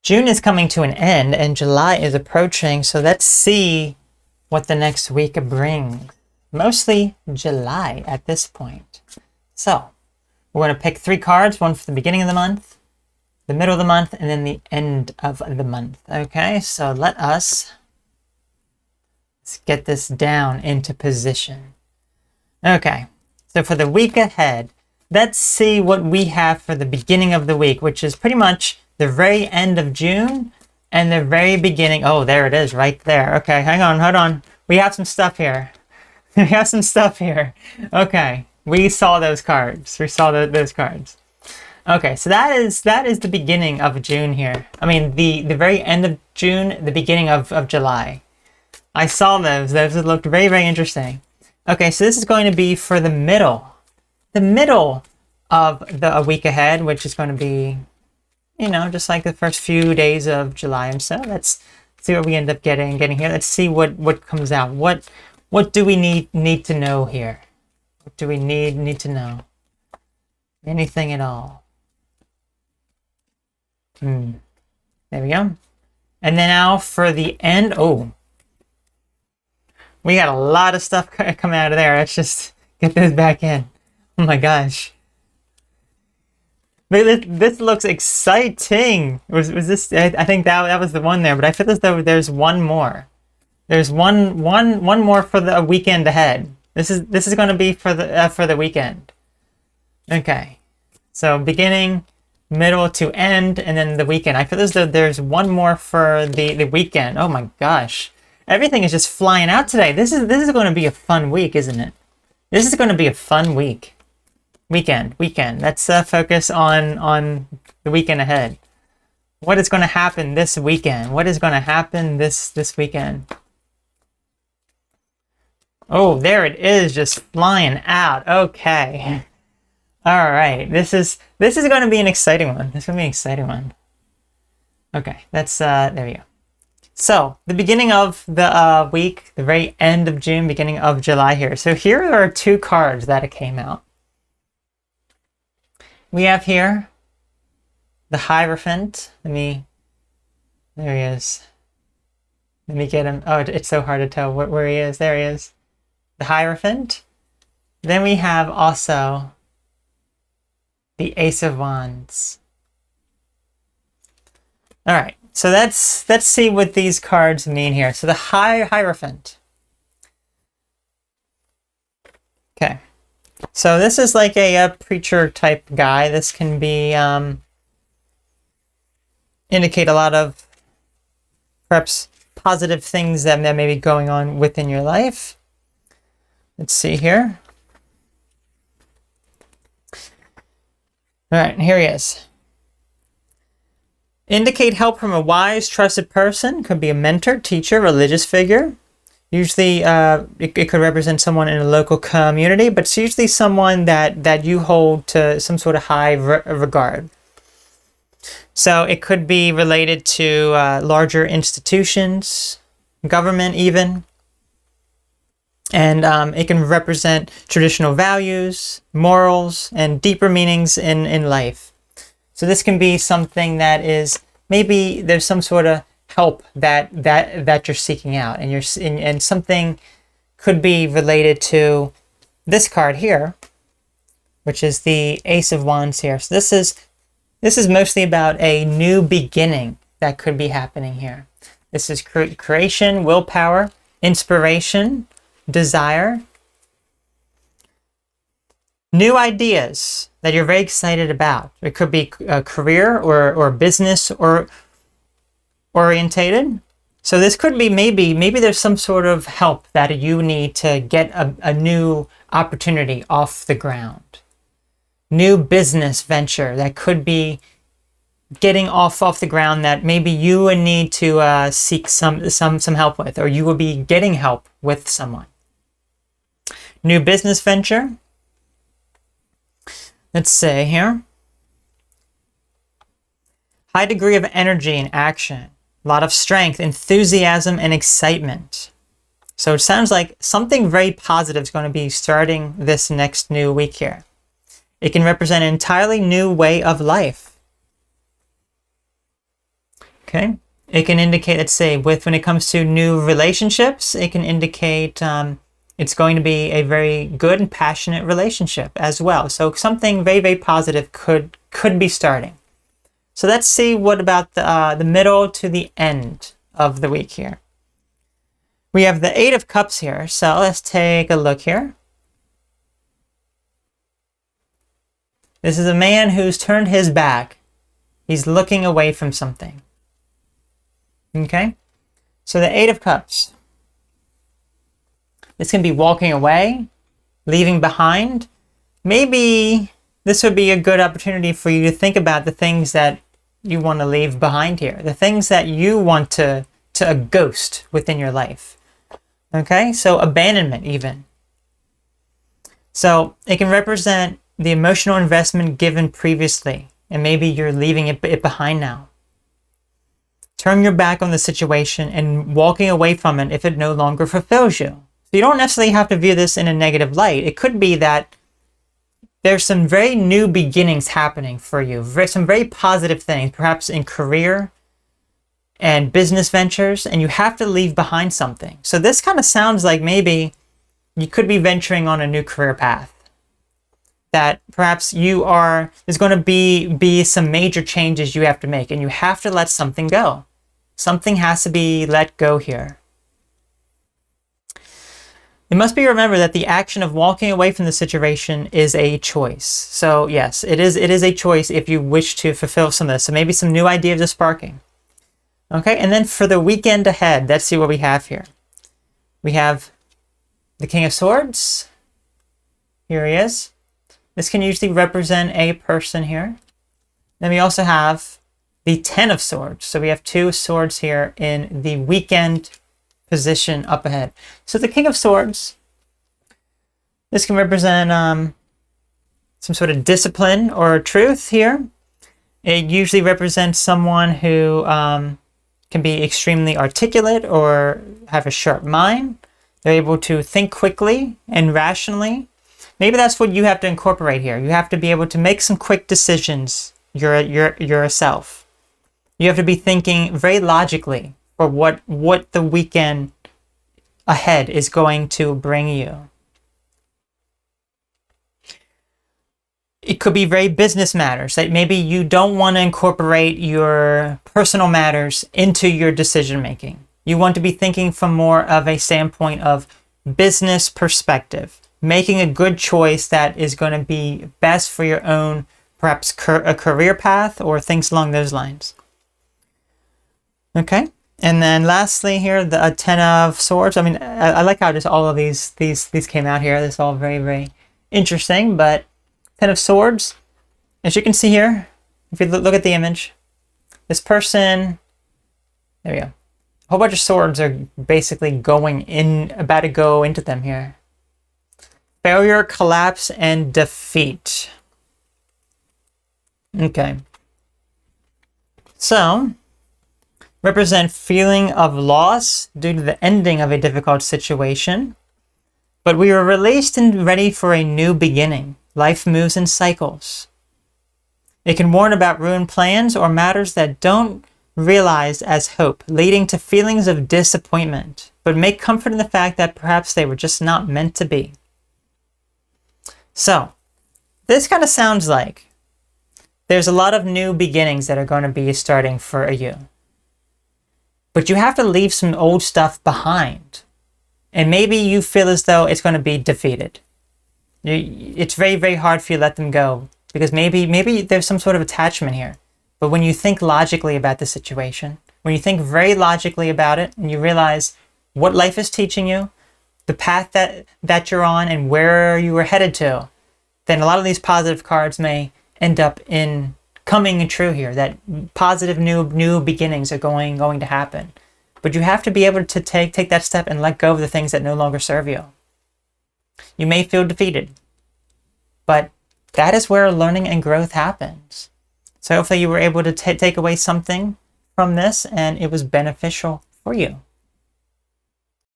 June is coming to an end and July is approaching, so let's see what the next week brings. Mostly July at this point. So, we're going to pick 3 cards, one for the beginning of the month, the middle of the month, and then the end of the month. Okay, so let's get this down into position. Okay, so for the week ahead, let's see what we have for the beginning of the week, which is pretty much the very end of June and the very beginning. Oh, there it is right there. Okay, hang on, hold on. We have some stuff here. We have some stuff here. Okay, we saw those cards. We saw those cards. Okay, so that is the beginning of June here. I mean, the very end of June, the beginning of July. I saw those. Those looked very, very interesting. Okay, so this is going to be for the middle of the week ahead, which is going to be, you know, just like the first few days of July and so. Let's see what we end up getting here. Let's see what comes out. What do we need to know here? What do we need to know? Anything at all? There we go. And then now for the end. Oh, we got a lot of stuff coming out of there. Let's just get this back in. Oh my gosh. But this looks exciting. Was this? I think that was the one there, but I feel as though there's one more. There's one more for the weekend ahead. This is going to be for the weekend. Okay, so beginning, middle to end, and then the weekend. I feel as though there's one more for the weekend. Oh my gosh, everything is just flying out today. This is going to be a fun week, isn't it? This is going to be a fun week. Weekend. Let's focus on the weekend ahead. What is going to happen this weekend? What is going to happen this weekend? Oh, there it is, just flying out. Okay. All right. This is going to be an exciting one. This is going to be an exciting one. Okay. That's there we go. So the beginning of the week, the very end of June, beginning of July here. So here are 2 cards that came out. We have here the Hierophant. There he is. Let me get him. Oh, it's so hard to tell where he is. There he is. The Hierophant. Then we have also the Ace of Wands. All right, so let's see what these cards mean here. So the Hierophant. Okay. So this is like a preacher type guy. This can be indicate a lot of perhaps positive things that may be going on within your life. Let's see here. All right, here he is. Indicate help from a wise, trusted person. Could be a mentor, teacher, religious figure. Usually, it could represent someone in a local community, but it's usually someone that you hold to some sort of high regard. So it could be related to larger institutions, government even. And it can represent traditional values, morals, and deeper meanings in life. So this can be something that is, maybe there's some sort of help that you're seeking out, and something could be related to this card here, which is the Ace of Wands here. So this is mostly about a new beginning that could be happening here. This is creation, willpower, inspiration, desire, new ideas that you're very excited about. It could be a career or business or orientated. So this could be maybe there's some sort of help that you need to get a new opportunity off the ground. New business venture that could be getting off the ground that maybe you would need to seek some help with, or you will be getting help with someone. New business venture. Let's say here. High degree of energy and action. A lot of strength, enthusiasm, and excitement. So it sounds like something very positive is going to be starting this next new week here. It can represent an entirely new way of life. Okay. It can indicate, let's say, when it comes to new relationships, it can indicate it's going to be a very good and passionate relationship as well. So something very, very positive could be starting. So let's see what about the middle to the end of the week here. We have the Eight of Cups here. So let's take a look here. This is a man who's turned his back. He's looking away from something. Okay? So the Eight of Cups. This can be walking away, leaving behind. Maybe this would be a good opportunity for you to think about the things that you want to leave behind here. The things that you want to ghost within your life. Okay? So abandonment even. So it can represent the emotional investment given previously, and maybe you're leaving it behind now. Turn your back on the situation and walking away from it if it no longer fulfills you. So you don't necessarily have to view this in a negative light. It could be that there's some very new beginnings happening for you, some very positive things, perhaps in career and business ventures, and you have to leave behind something. So this kind of sounds like maybe you could be venturing on a new career path. That perhaps there's going to be some major changes you have to make, and you have to let something go. Something has to be let go here. It must be remembered that the action of walking away from the situation is a choice. So yes, it is a choice if you wish to fulfill some of this. So maybe some new ideas are sparking. Okay, and then for the weekend ahead, let's see what we have here. We have the King of Swords. Here he is. This can usually represent a person here. Then we also have the Ten of Swords. So we have two swords here in the weekend position up ahead. So the King of Swords, this can represent some sort of discipline or truth here. It usually represents someone who can be extremely articulate or have a sharp mind. They're able to think quickly and rationally. Maybe that's what you have to incorporate here. You have to be able to make some quick decisions yourself. You have to be thinking very logically for what the weekend ahead is going to bring you. It could be very business matters that maybe you don't want to incorporate your personal matters into your decision making. You want to be thinking from more of a standpoint of business perspective. Making a good choice that is going to be best for your own, perhaps a career path or things along those lines. Okay, and then lastly here, the Ten of Swords. I mean, I like how just all of these came out here. This is all very, very interesting, but Ten of Swords, as you can see here, if you look at the image, this person, there we go. A whole bunch of swords are basically about to go into them here. Failure, collapse, and defeat. Okay. So, represent feeling of loss due to the ending of a difficult situation. But we were released and ready for a new beginning. Life moves in cycles. It can warn about ruined plans or matters that don't realize as hope, leading to feelings of disappointment, but make comfort in the fact that perhaps they were just not meant to be. So, this kind of sounds like there's a lot of new beginnings that are going to be starting for you. But you have to leave some old stuff behind. And maybe you feel as though it's going to be defeated. It's very, very hard for you to let them go. Because maybe there's some sort of attachment here. But when you think logically about the situation, when you think very logically about it, and you realize what life is teaching you, the path that you're on and where you were headed to, then a lot of these positive cards may end up in coming true here, that positive new beginnings are going to happen. But you have to be able to take that step and let go of the things that no longer serve you. You may feel defeated, but that is where learning and growth happens. So hopefully you were able to take away something from this and it was beneficial for you.